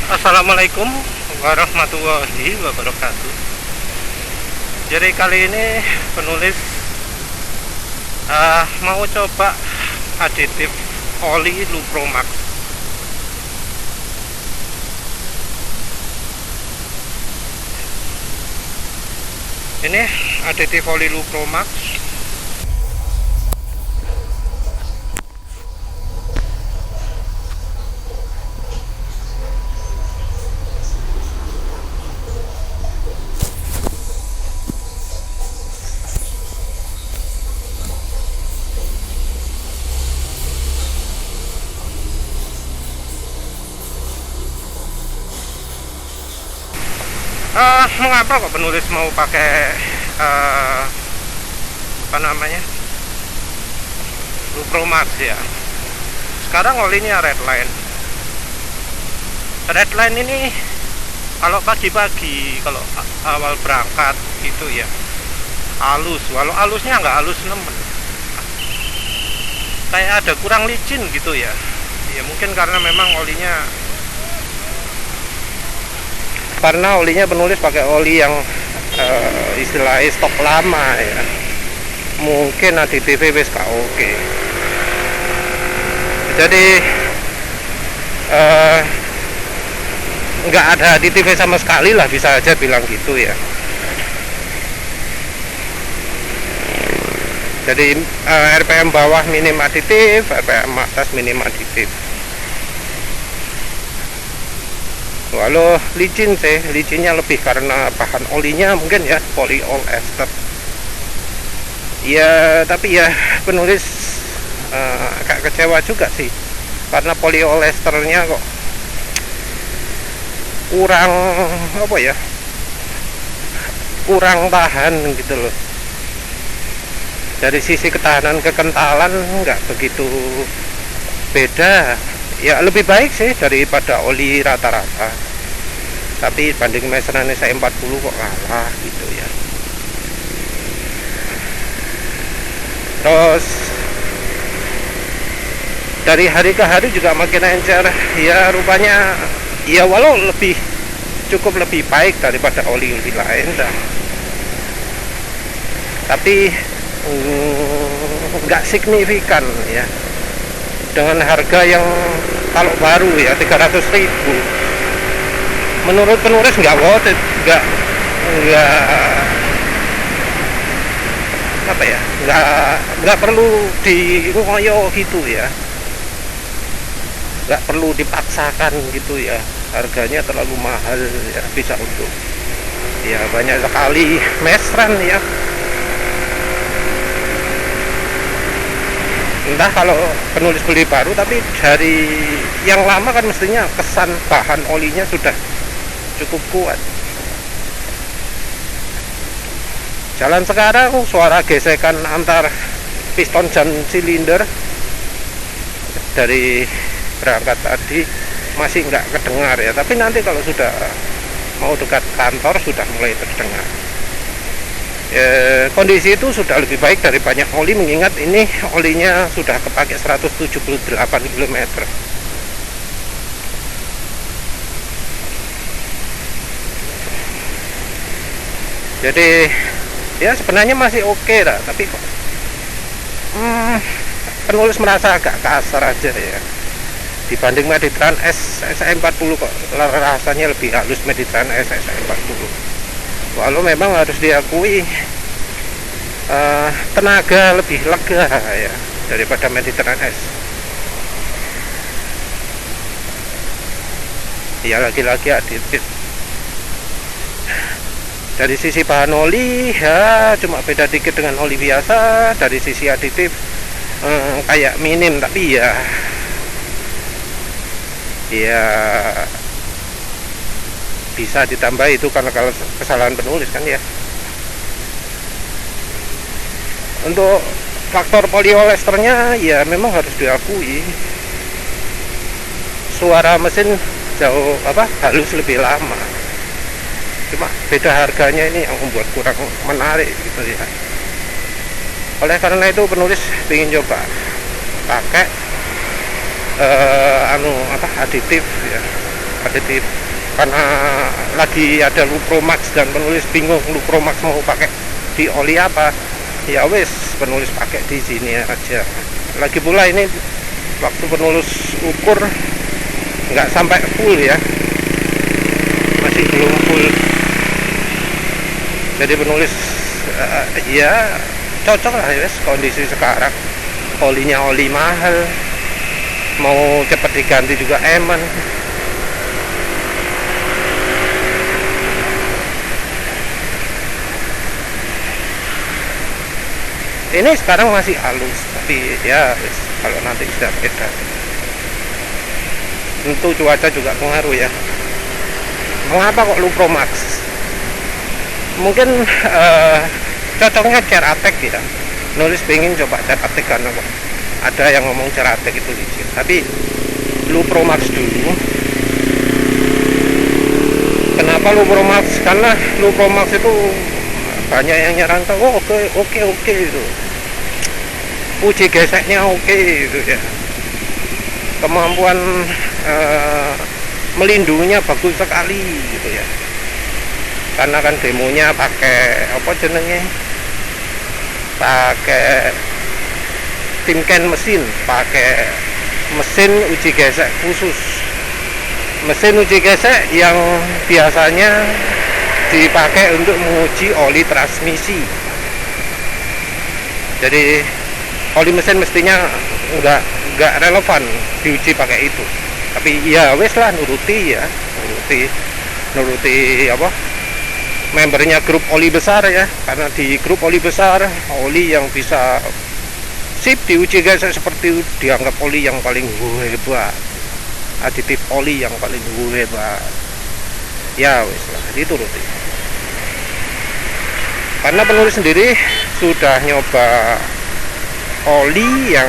Assalamualaikum warahmatullahi wabarakatuh. Jadi kali ini penulis mau coba aditif oli Lupromax. Ini aditif oli Lupromax. Mengapa kok penulis mau pakai apa namanya Lupromax ya? Sekarang olinya Redline. Redline ini kalau pagi-pagi, kalau awal berangkat gitu ya halus, walau halusnya nggak halus nemen, kayak ada kurang licin gitu ya. Ya mungkin karena memang olinya penulis pakai oli yang istilahnya stok lama ya, mungkin aditifnya wis gak oke. Jadi nggak ada aditifnya sama sekali lah, bisa aja bilang gitu ya. Jadi RPM bawah minim aditif, RPM atas minim aditif. Walau licin sih, licinnya lebih karena bahan olinya mungkin ya, polyolester. Ya tapi ya penulis agak kecewa juga sih, karena polyolesternya kok kurang apa ya, kurang tahan gitu loh. Dari sisi ketahanan kekentalan nggak begitu beda. Ya lebih baik sih daripada oli rata-rata, tapi banding meseran saya 40 kok kalah gitu ya. Terus dari hari ke hari juga makin encer ya rupanya ya, walau cukup lebih baik daripada oli-oli lain dah, tapi nggak signifikan ya. Dengan harga yang kalau baru ya 300.000, menurut penulis nggak worth it, nggak apa ya, nggak perlu ngoyo gitu ya, nggak perlu dipaksakan gitu ya. Harganya terlalu mahal ya, bisa untuk ya banyak sekali mesran ya. Entah kalau penulis beli baru, tapi dari yang lama kan mestinya kesan bahan olinya sudah cukup kuat. Jalan sekarang suara gesekan antar piston dan silinder dari berangkat tadi masih nggak kedengar ya, tapi nanti kalau sudah mau dekat kantor sudah mulai terdengar. Kondisi itu sudah lebih baik dari banyak oli, mengingat ini olinya sudah kepakai 178 km. Jadi ya sebenarnya masih oke lah, tapi kok penulis merasa agak kasar aja ya. Dibanding Mediterran S SE40 kok rasanya lebih halus Mediterran S SE40. Walau memang harus diakui tenaga lebih lega ya daripada Mediterran S. Ya lagi-lagi aditif. Dari sisi bahan oli ya cuma beda dikit dengan oli biasa. Dari sisi aditif kayak minim, tapi ya bisa ditambah itu karena kalau kesalahan penulis kan ya. Untuk faktor polyolesternya ya memang harus diakui, suara mesin jauh halus lebih lama, cuma beda harganya ini yang membuat kurang menarik gitu ya. Oleh karena itu penulis ingin coba pakai aditif ya. aditif, karena lagi ada Lupromax dan penulis bingung Lupromax mau pakai di oli apa, ya wes penulis pakai di sini aja. Lagi pula ini waktu penulis ukur nggak sampai full ya, masih belum full, jadi penulis ya cocok lah ya kondisi sekarang. Olinya oli mahal, mau cepat diganti juga eman. Ini sekarang masih halus, tapi ya kalau nanti sudah beda. Tentu cuaca juga pengaruh ya. Mengapa kok Lupromax? Mungkin cocoknya Ceratek ya. Nulis pengen coba Ceratek karena kok ada yang ngomong Ceratek itu licin. Tapi Lupromax dulu. Kenapa Lupromax? Karena Lupromax itu banyak yang nyerantau, oh, oke itu, uji geseknya oke itu ya, kemampuan melindunginya bagus sekali gitu ya, karena kan demonya pakai apa jenenge, pakai timken mesin, pakai mesin uji gesek khusus, mesin uji gesek yang biasanya dipakai untuk menguji oli transmisi. Jadi oli mesin mestinya nggak relevan diuji pakai itu. Tapi ya wes lah, nuruti apa, membernya grup oli besar ya, karena di grup oli besar oli yang bisa sip diuji guys seperti itu dianggap oli yang paling hebat, aditif oli yang paling hebat. Ya wes lah, dituruti. Karena penulis sendiri sudah nyoba oli yang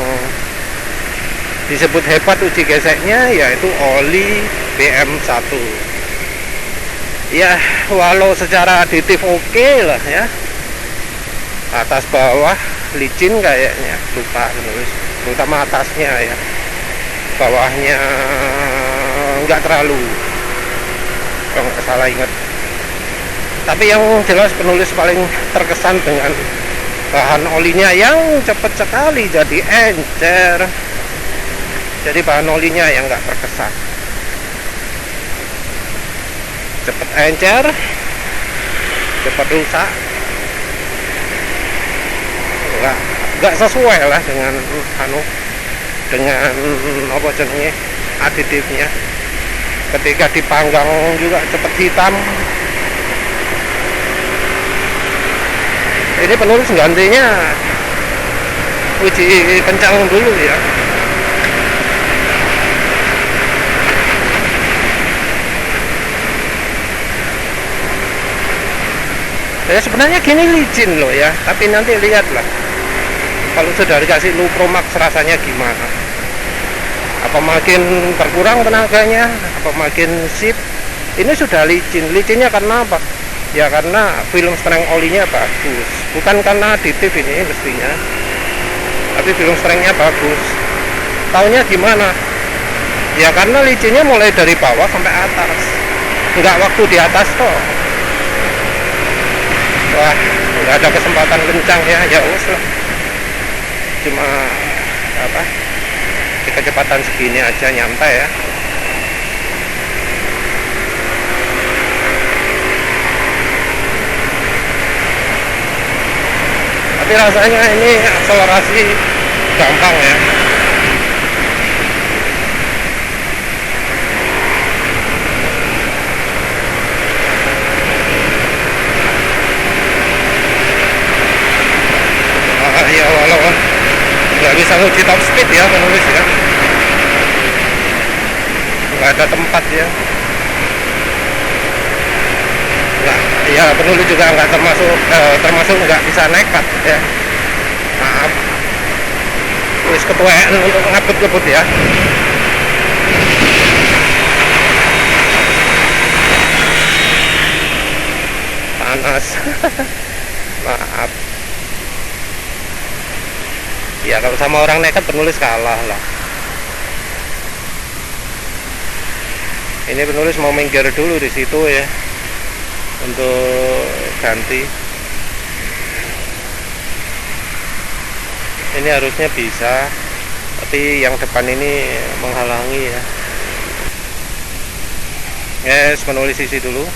disebut hebat uji geseknya, yaitu oli BM1. Ya walau secara aditif oke lah ya, atas bawah licin kayaknya, lupa penulis, terutama atasnya ya, bawahnya nggak terlalu, kalau nggak salah ingat. Tapi yang jelas penulis paling terkesan dengan bahan olinya yang cepat sekali jadi encer. Jadi bahan olinya yang nggak terkesan, cepat encer, cepat rusak, nggak sesuai lah dengan dengan apa jenenge aditifnya. Ketika dipanggang juga cepat hitam. Ini penulis gantinya uji kencang dulu ya. Ya sebenarnya gini licin loh ya, tapi nanti lihatlah kalau sudah dikasih Lupromax rasanya gimana. Apa makin berkurang tenaganya, apa makin sip. Ini sudah licin. Licinnya karena apa? Ya karena film strength olinya bagus, bukan karena aditif ini mestinya, tapi film strengthnya bagus. Taunya gimana? Ya karena licinnya mulai dari bawah sampai atas, nggak waktu di atas toh. Wah, nggak ada kesempatan kencang ya wes lah, cuma apa, di kecepatan segini aja nyantai ya. Tapi rasanya ini akselerasi gampang ya. Ya walaupun nggak bisa uji top speed ya penulis ya, nggak ada tempat ya. Ya penulis juga nggak termasuk nggak bisa nekat ya, maaf, wis ketuaan untuk ngabut-ngebut ya. Panas. Maaf ya, kalau sama orang nekat penulis kalah lah. Ini penulis mau minggir dulu di situ ya untuk ganti. Ini harusnya bisa, tapi yang depan ini menghalangi ya. Yes, penulis isi dulu.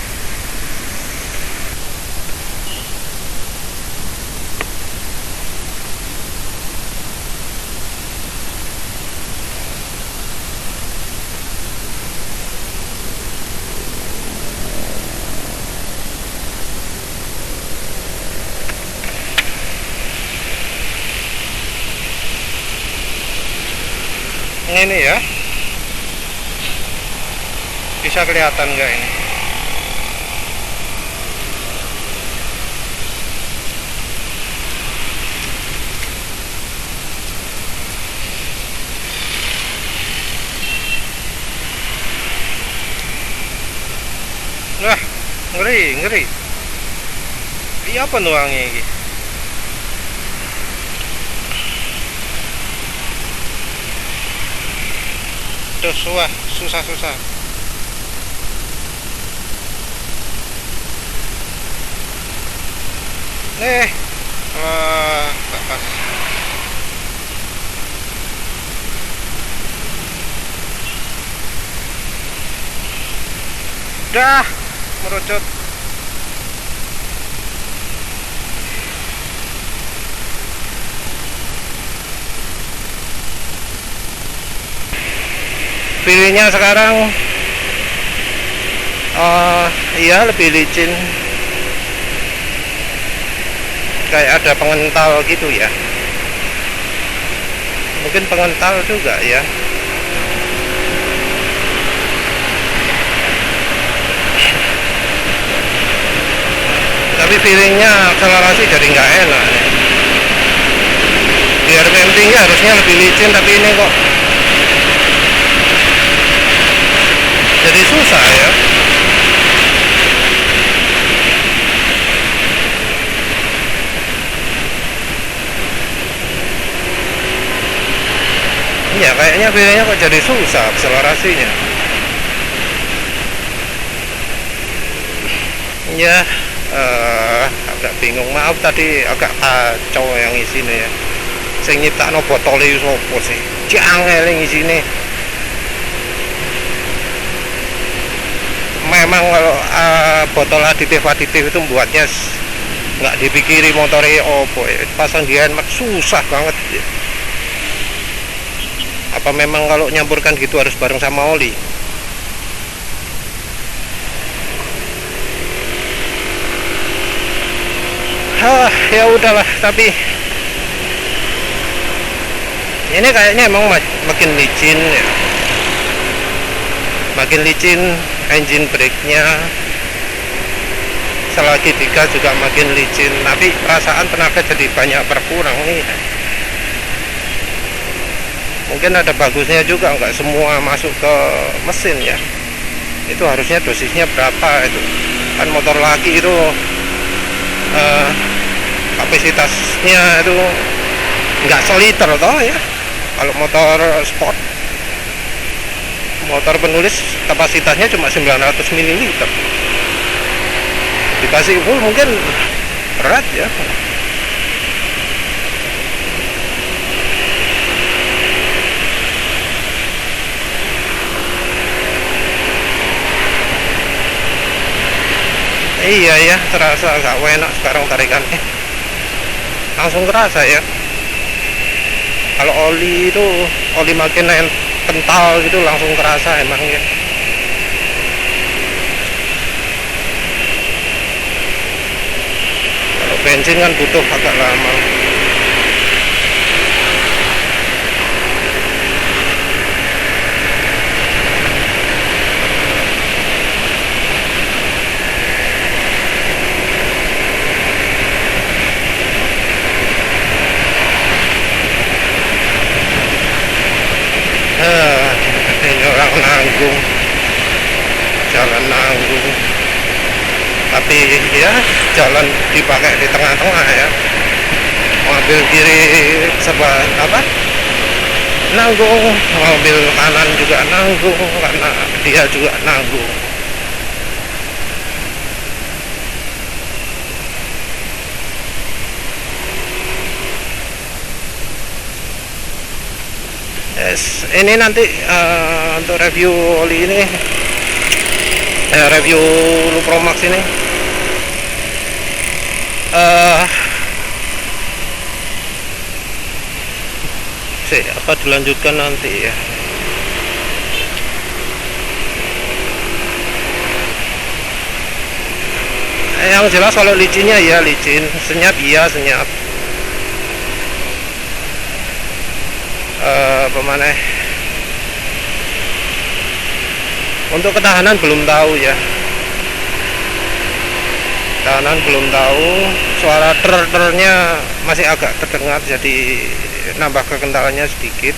Ini ya, bisa kelihatan nggak ini? Wah, ngeri. Iya apa nuangnya ini? Terus wah, susah. Tak pas. Dah, merucut. Pilihnya sekarang iya lebih licin, kayak ada pengental gitu ya, mungkin pengental juga ya. Tapi feelingnya akselerasi jadi nggak enak nih. Di RPM tinggi harusnya lebih licin, tapi ini kok jadi susah ya. Iya, kayaknya feelingnya kok jadi susah akselerasinya. Ya, agak bingung, maaf tadi agak kacau yang isinya ya. Sing nyiptakno botole sopo sih? Jangel yang isine. Memang kalau botol aditif itu buatnya nggak dipikiri motornya opo ya. Pasang di NMAX susah banget ya. Apa memang kalau nyampurkan gitu harus bareng sama oli? Ya udahlah, tapi ini kayaknya emang makin licin ya. Makin licin engine brake-nya, selagi digas juga makin licin, tapi perasaan tenaga jadi banyak berkurang nih. Mungkin ada bagusnya juga, nggak semua masuk ke mesin ya. Itu harusnya dosisnya berapa itu? Kan motor laki itu kapasitasnya itu nggak seliter toh ya. Kalau motor sport, motor penulis kapasitasnya cuma 900 ml. Dikasih full mungkin berat ya. Iya ya, terasa agak enak sekarang tarikannya. Langsung kerasa ya. Kalau oli itu, oli makin kental gitu langsung kerasa emang ya. Kalau bensin kan butuh agak lama. Ini orang nanggung, jalan nanggung, tapi ya jalan dipakai di tengah-tengah ya. Mau ambil kiri serba apa, nanggung, mobil kanan juga nanggung karena dia juga nanggung. Yes, ini nanti untuk review oli ini, review Lupromax ini, apa dilanjutkan nanti ya. Yang jelas kalau licinnya ya licin, senyap iya senyap. Pemana untuk ketahanan belum tahu ya, ketahanan belum tahu. Suara ter-ternya masih agak terdengar, jadi nambah kekentalannya sedikit.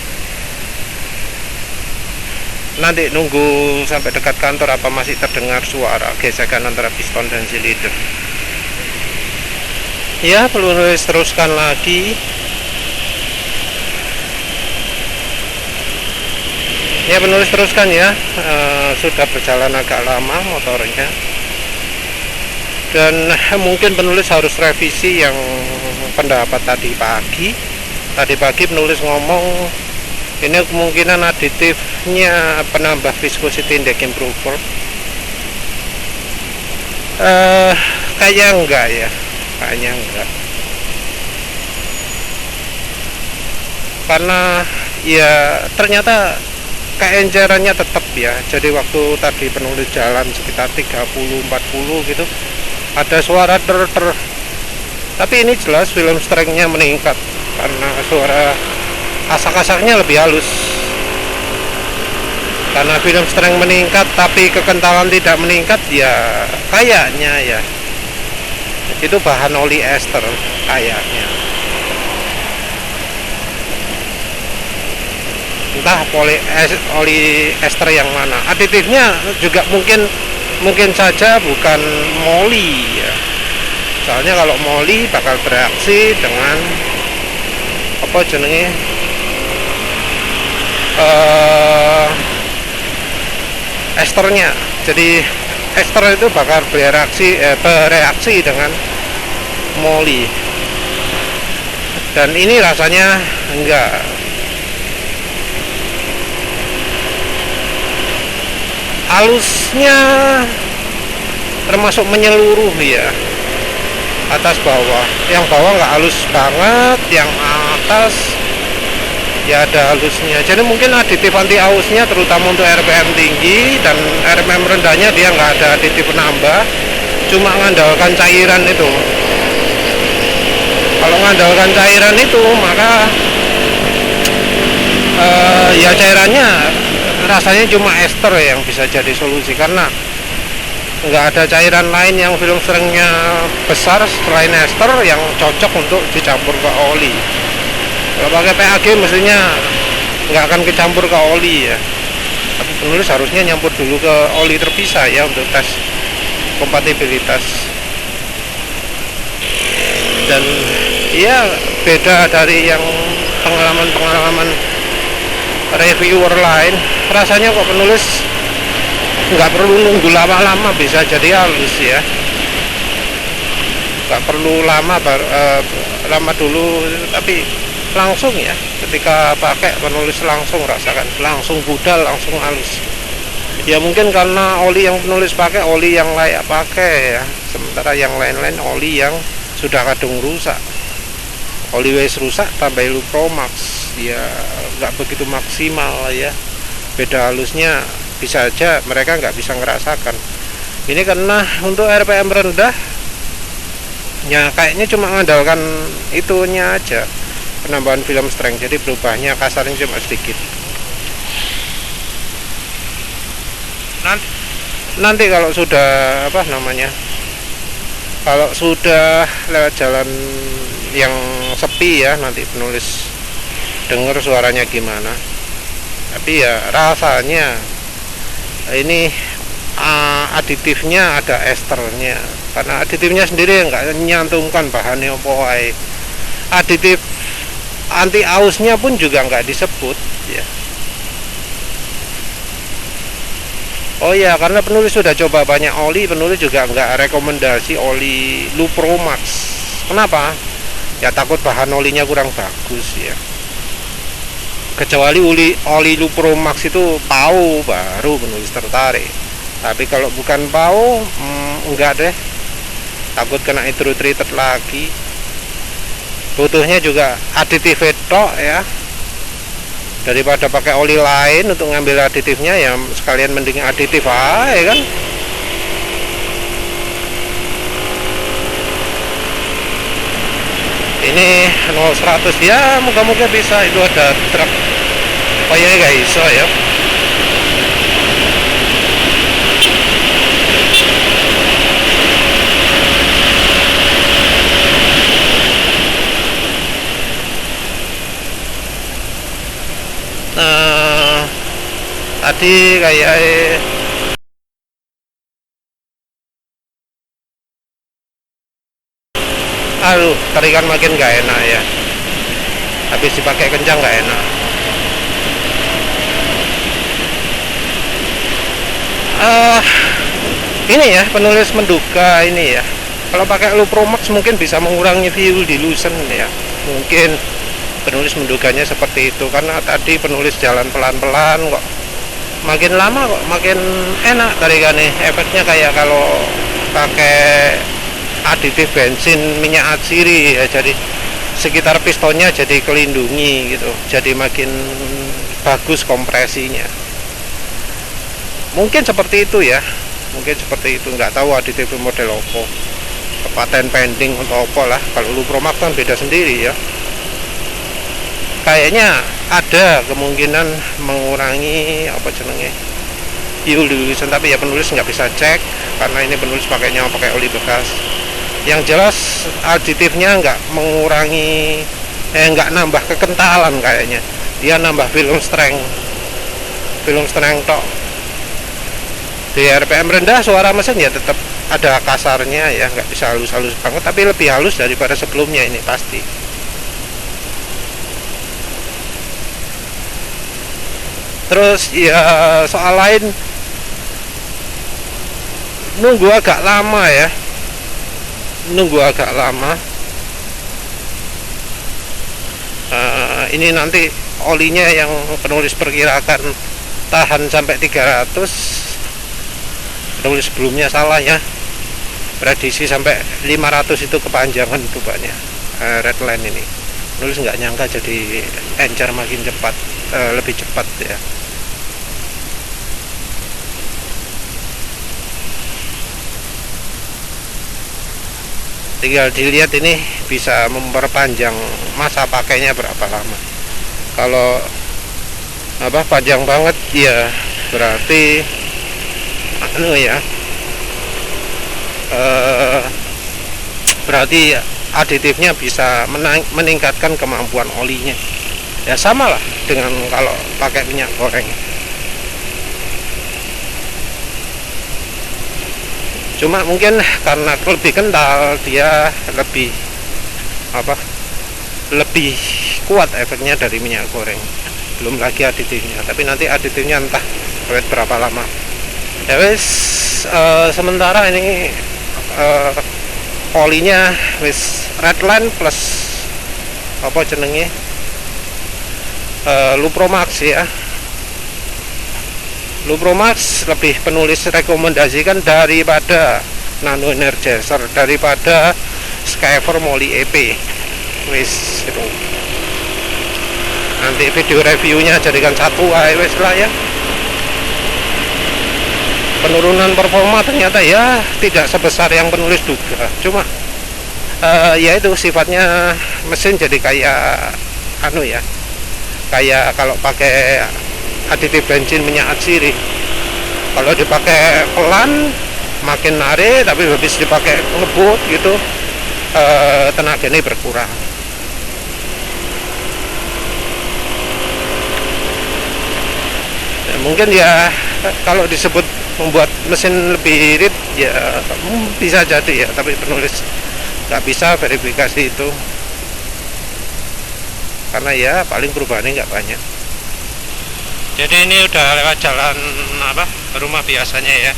Nanti nunggu sampai dekat kantor apa masih terdengar suara gesekan antara piston dan silinder. Ya, perlu teruskan lagi. Ya, penulis teruskan ya. Sudah berjalan agak lama motornya, dan mungkin penulis harus revisi yang pendapat tadi pagi penulis ngomong ini kemungkinan aditifnya penambah viscosity index improver. Kayaknya enggak ya, kayaknya enggak, karena ya ternyata keencerannya tetap ya. Jadi waktu tadi penulis jalan sekitar 30-40 gitu ada suara ter, tapi ini jelas film strength-nya meningkat karena suara asak-asaknya lebih halus. Karena film strength meningkat tapi kekentalan tidak meningkat, ya kayaknya ya itu bahan oli ester kayaknya. Entah oli ester yang mana. Aditifnya juga mungkin saja bukan moly ya. Soalnya kalau moly bakal bereaksi dengan apa jenenge esternya. Jadi ester itu bakal bereaksi dengan moly. Dan ini rasanya enggak. Halusnya termasuk menyeluruh ya, atas bawah. Yang bawah nggak halus banget, yang atas ya ada halusnya. Jadi mungkin aditif anti ausnya terutama untuk RPM tinggi dan RPM rendahnya dia nggak ada aditif penambah, cuma mengandalkan cairan itu. Kalau mengandalkan cairan itu maka ya cairannya rasanya cuma ester yang bisa jadi solusi, karena nggak ada cairan lain yang film strength-nya besar selain ester yang cocok untuk dicampur ke oli. Kalau pakai PAG mestinya nggak akan kecampur ke oli ya, tapi penulis harusnya nyampur dulu ke oli terpisah ya untuk tes kompatibilitas. Dan ya beda dari yang pengalaman reviewer lain, rasanya kok penulis nggak perlu nunggu lama-lama bisa jadi halus ya, nggak perlu lama dulu, tapi langsung ya ketika pakai penulis langsung rasakan, langsung budal, langsung halus. Ya mungkin karena oli yang penulis pakai oli yang layak pakai ya, sementara yang lain-lain oli yang sudah kadung rusak. Oli wis rusak tambah Lupromax ya nggak begitu maksimal ya, beda halusnya bisa aja mereka nggak bisa ngerasakan. Ini karena untuk RPM rendah ya kayaknya cuma mengandalkan itunya aja, penambahan film strength, jadi berubahnya kasarnya cuma sedikit. Nanti kalau sudah kalau sudah lewat jalan yang sepi ya, nanti penulis dengar suaranya gimana. Tapi ya rasanya ini aditifnya ada esternya, karena aditifnya sendiri nggak nyantumkan bahannya apa wae. Aditif anti ausnya pun juga nggak disebut ya. Oh ya, karena penulis sudah coba banyak oli, penulis juga nggak rekomendasi oli Lupromax. Kenapa? Ya takut bahan olinya kurang bagus ya. Kecuali oli Lupromax itu PAO, baru penulis tertarik. Tapi kalau bukan PAO, enggak deh. Takut kena treated lagi. Butuhnya juga aditif tok ya. Daripada pakai oli lain untuk ngambil aditifnya, ya sekalian mending aditif aja kan. Ini 0-100 ya, moga-moga bisa. Itu ada truk kayaknya gak iso ya. Tadi kayak aduh, tarikan makin gak enak ya, habis dipakai kencang gak enak. Ini ya, penulis menduga ini ya, kalau pakai Lupromax mungkin bisa mengurangi fuel dilution ya, mungkin penulis menduganya seperti itu. Karena tadi penulis jalan pelan-pelan kok makin lama kok makin enak tarikannya. Efeknya kayak kalau pakai aditif bensin minyak atsiri ya, jadi sekitar pistonnya jadi kelindungi gitu, jadi makin bagus kompresinya. Mungkin seperti itu ya, mungkin seperti itu. Nggak tahu aditif model Oppo, paten pending untuk Oppo lah. Kalau Lupromax kan beda sendiri ya. Kayaknya ada kemungkinan mengurangi apa jenenge fuel dilution, tapi ya penulis nggak bisa cek karena ini penulis pakainya pakai oli bekas. Yang jelas aditifnya nggak mengurangi, nggak nambah kekentalan, kayaknya dia nambah film strength tok. Di RPM rendah suara mesin ya tetap ada kasarnya ya, nggak bisa halus-halus banget, tapi lebih halus daripada sebelumnya ini pasti. Terus ya soal lain, nunggu agak lama ya, ini nanti olinya yang penulis perkirakan tahan sampai 300, penulis sebelumnya salah ya, prediksi sampai 500 itu kepanjangan banyak. Redline ini penulis nggak nyangka jadi encer makin cepat, lebih cepat ya. Tinggal dilihat ini bisa memperpanjang masa pakainya berapa lama. Kalau panjang banget ya berarti berarti aditifnya bisa meningkatkan kemampuan olinya. Ya sama lah dengan kalau pakai minyak goreng. Cuma mungkin karena lebih kental, dia lebih lebih kuat efeknya dari minyak goreng. Belum lagi aditifnya, tapi nanti aditifnya entah berapa lama. Ya wes, sementara ini olinya wis Redline plus apa jenenge Lupromax ya. Lupromax lebih penulis rekomendasikan daripada Nano Energizer, daripada Skyver Moly EP. Wis itu. Nanti video reviewnya jadikan satu wis lah ya. Penurunan performa ternyata ya tidak sebesar yang penulis duga. Cuma ya itu sifatnya mesin jadi kayak kayak kalau pakai aditif bensin minyak atsiri, kalau dipakai pelan makin narik, tapi habis dipakai ngebut gitu tenaganya berkurang. Ya, mungkin ya kalau disebut membuat mesin lebih irit ya bisa jadi ya, tapi penulis nggak bisa verifikasi itu karena ya paling perubahannya nggak banyak. Jadi ini udah lewat jalan apa rumah biasanya ya.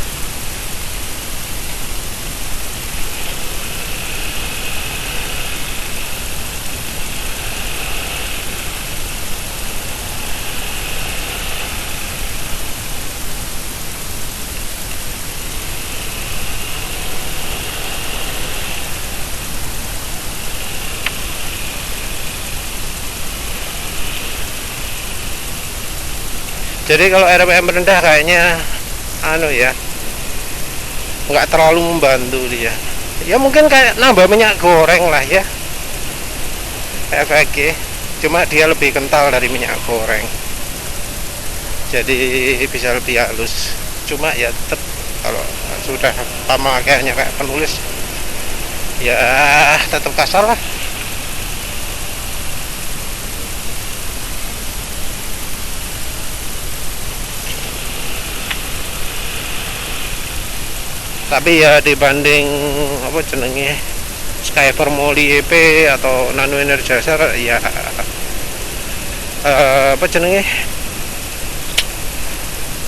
Jadi kalau RPM rendah kayaknya anu ya, nggak terlalu membantu dia. Ya mungkin kayak nambah minyak goreng lah ya efeknya, cuma dia lebih kental dari minyak goreng, jadi bisa lebih halus. Cuma ya tetap kalau sudah pemakaiannya kayak penulis ya tetap kasar lah. Tapi ya dibanding apa jenenge Skyper Molly EP atau Nano Energizer ya apa jenenge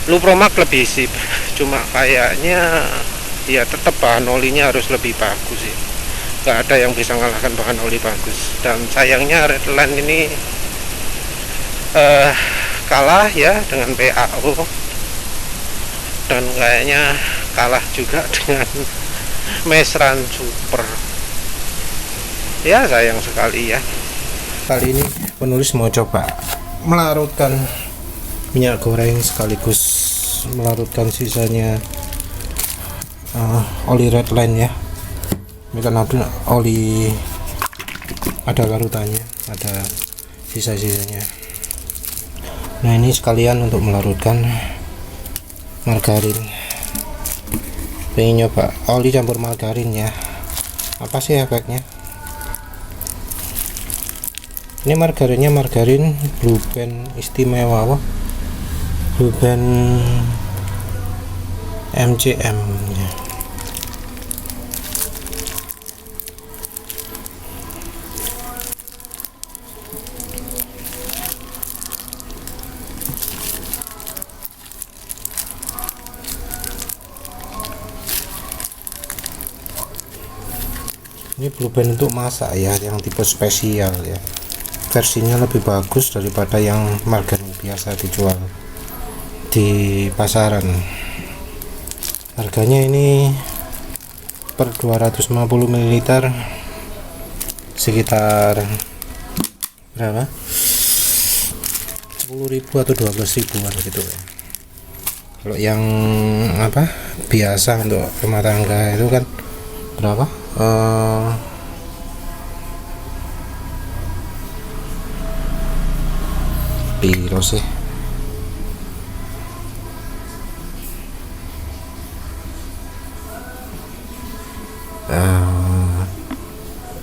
Lupromax lebih sip, cuma kayaknya ya tetap bahan olinya harus lebih bagus sih, nggak ada yang bisa mengalahkan bahan oli bagus. Dan sayangnya Redline ini kalah ya dengan PAO, dan kayaknya kalah juga dengan Mesran Super. Ya sayang sekali ya. Kali ini penulis mau coba melarutkan minyak goreng sekaligus melarutkan sisanya oli Redline ya. Ini kan ada oli, ada larutannya, ada sisa-sisanya. Nah ini sekalian untuk melarutkan margarin. Pengen nyoba oli campur margarin ya, apa sih efeknya. Ini margarinnya margarin Blue Band istimewa, wah Blue Band MCM ya. Ini Blue Band untuk masak ya, yang tipe spesial ya. Versinya lebih bagus daripada yang margarin biasa dijual di pasaran. Harganya ini per 250 ml sekitar berapa? 10.000 atau 12.000-an gitu ya. Kalau yang apa biasa untuk rumah tangga itu kan berapa? Piro sih?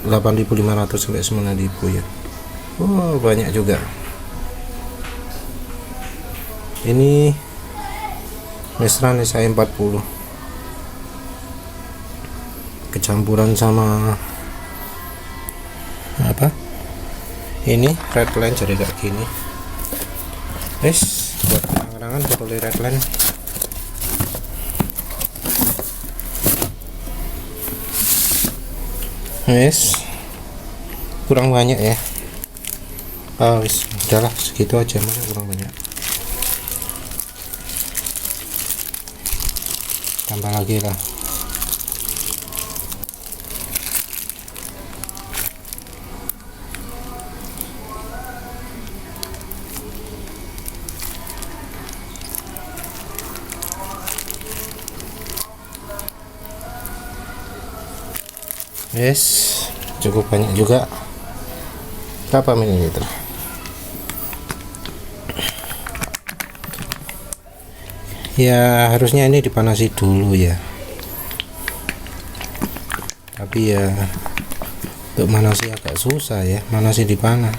8.500 sampai 9.000 ya. Oh banyak juga. Ini Mesran SI40 kecampuran sama apa ini Redline, jadi kayak gini. Buat kenang-kenangan botol Redline. Kurang banyak ya. Udahlah segitu aja, mana kurang banyak. Tambah lagi lah. Cukup banyak juga. Berapa mililiter? Ya harusnya ini dipanasi dulu ya, tapi ya untuk manasi agak susah ya, manasi di mana.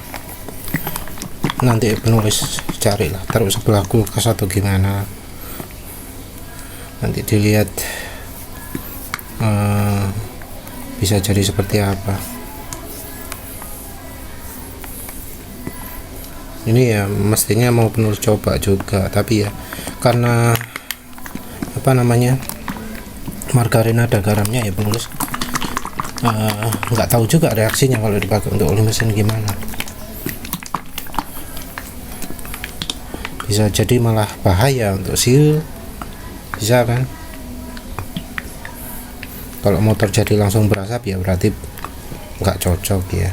Nanti penulis carilah taruh sebelah kulkas atau gimana, nanti dilihat bisa jadi seperti apa. Ini ya mestinya mau penulis coba juga, tapi ya karena apa namanya, margarin ada garamnya ya penulis nggak tahu juga reaksinya kalau dipakai untuk oli mesin gimana. Bisa jadi malah bahaya untuk seal, bisa kan. Kalau motor jadi langsung berasap ya berarti nggak cocok ya.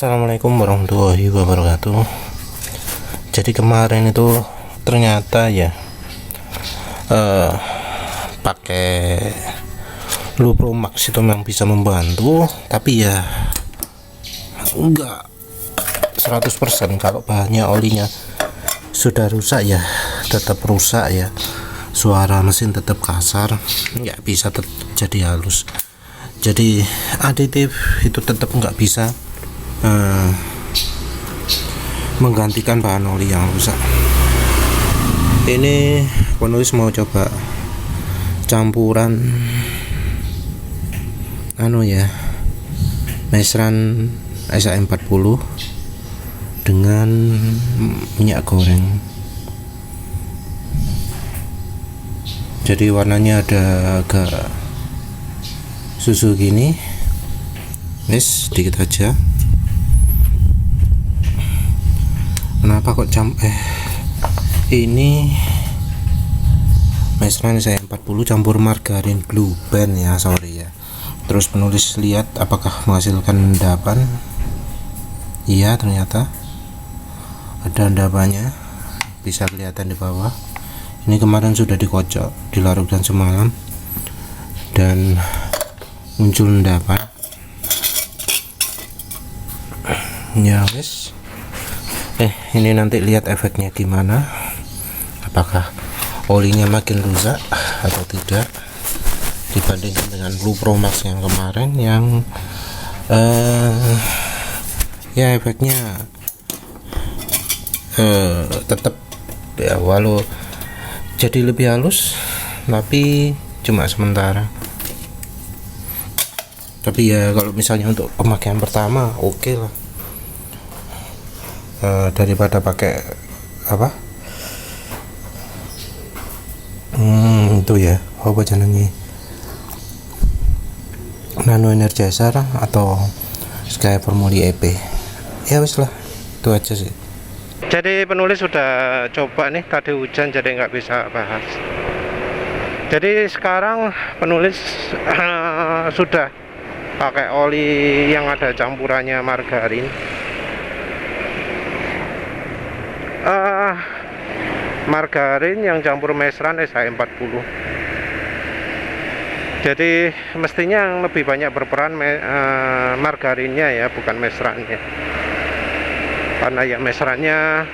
Assalamualaikum warahmatullahi wabarakatuh. Jadi kemarin itu ternyata ya pakai Lupro Max itu memang bisa membantu, tapi ya enggak 100%. Kalau bahannya olinya sudah rusak ya tetap rusak ya, suara mesin tetap kasar, nggak bisa jadi halus. Jadi aditif itu tetap nggak bisa menggantikan bahan oli yang rusak. Ini penulis mau coba campuran Mesran SA40 dengan minyak goreng. Jadi warnanya ada agak susu gini, sedikit aja. Kenapa kok ini Mesran saya 40 campur margarin Blue Band ya, sorry ya. Terus penulis lihat apakah menghasilkan endapan. Iya, ternyata ada endapannya, bisa kelihatan di bawah. Ini kemarin sudah dikocok, dilarutkan semalam dan muncul endapan ya wes. Ini nanti lihat efeknya gimana, apakah olinya makin rusak atau tidak dibandingkan dengan Lupro Max yang kemarin yang ya efeknya tetap ya, walau jadi lebih halus tapi cuma sementara. Tapi ya kalau misalnya untuk pemakaian pertama oke lah. Daripada pakai itu ya apa jenenge, Nano Energizer atau Sky Formula EP. Ya wis lah, itu aja sih. Jadi penulis sudah coba nih, tadi hujan jadi nggak bisa bahas. Jadi sekarang penulis sudah pakai oli yang ada campurannya margarin. Margarin yang campur Mesran SA40. Jadi mestinya yang lebih banyak berperan margarinnya ya, bukan Mesrannya. Karena ya Mesrannya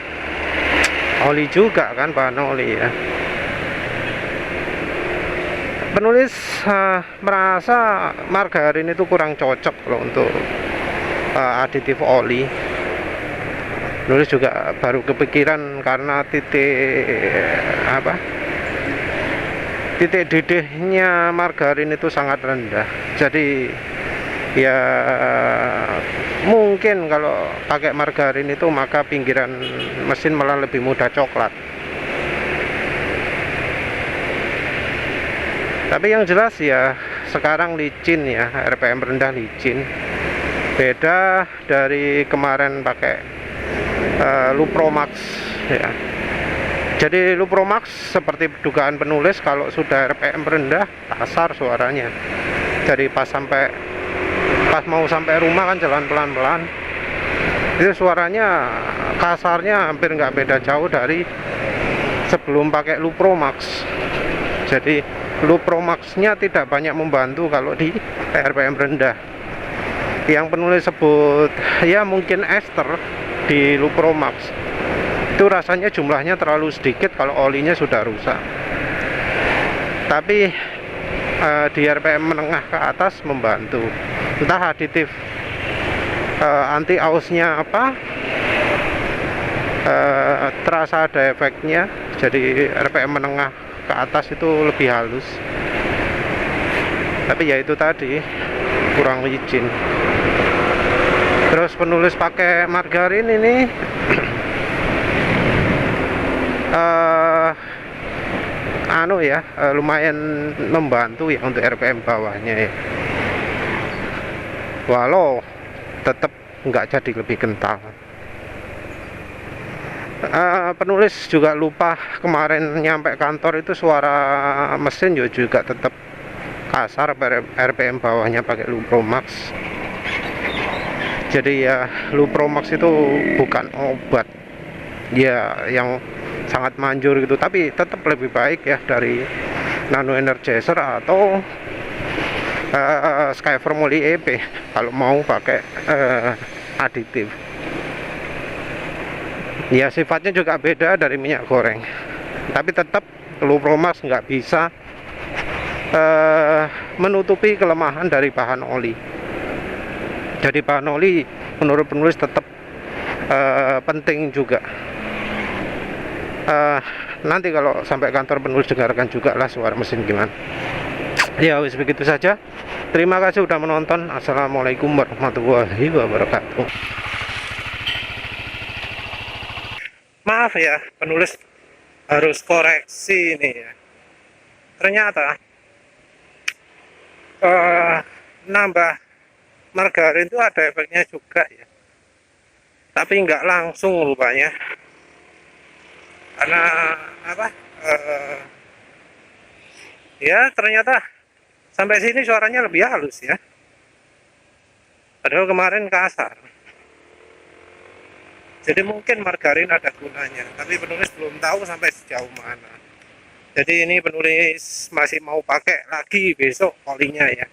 oli juga kan, bahan oli ya. Penulis merasa margarin itu kurang cocok kalau untuk aditif oli. Penulis juga baru kepikiran karena titik didihnya margarin itu sangat rendah. Jadi ya mungkin kalau pakai margarin itu maka pinggiran mesin malah lebih mudah coklat. Tapi yang jelas ya sekarang licin ya, RPM rendah licin. Beda dari kemarin pakai Lupro Max ya. Jadi Lupro Max seperti dugaan penulis, kalau sudah RPM rendah kasar suaranya. Jadi pas mau sampai rumah kan jalan pelan-pelan, itu suaranya kasarnya hampir nggak beda jauh dari sebelum pakai Lupro Max. Jadi Lupro Max-nya tidak banyak membantu kalau di RPM rendah. Yang penulis sebut ya mungkin ester di Lupro Max itu rasanya jumlahnya terlalu sedikit kalau olinya sudah rusak. tapi di RPM menengah ke atas membantu, entah aditif anti ausnya apa, terasa ada efeknya, jadi RPM menengah ke atas itu lebih halus. Tapi ya itu tadi, kurang licin. Terus penulis pakai margarin ini lumayan membantu ya untuk RPM bawahnya ya, walau tetap nggak jadi lebih kental. Penulis juga lupa kemarin nyampe kantor itu suara mesin juga tetap kasar, RPM bawahnya pakai Lupromax. Jadi ya Lupromax itu bukan obat ya yang sangat manjur gitu, tapi tetap lebih baik ya dari Nano Energizer atau Sky Formula EP kalau mau pakai aditif. Ya sifatnya juga beda dari minyak goreng, tapi tetap Lupromax nggak bisa menutupi kelemahan dari bahan oli. Jadi bahan oli menurut penulis tetap penting juga. Nanti kalau sampai kantor penulis dengarkan juga lah suara mesin gimana. Ya wis begitu saja. Terima kasih sudah menonton. Assalamualaikum warahmatullahi wabarakatuh. Maaf ya, penulis harus koreksi ini ya. Ternyata nambah margarin itu ada efeknya juga ya, tapi nggak langsung rupanya. Karena apa? Ya ternyata sampai sini suaranya lebih halus ya. Padahal kemarin kasar. Jadi mungkin margarin ada gunanya, tapi penulis belum tahu sampai sejauh mana. Jadi ini penulis masih mau pakai lagi besok olinya ya.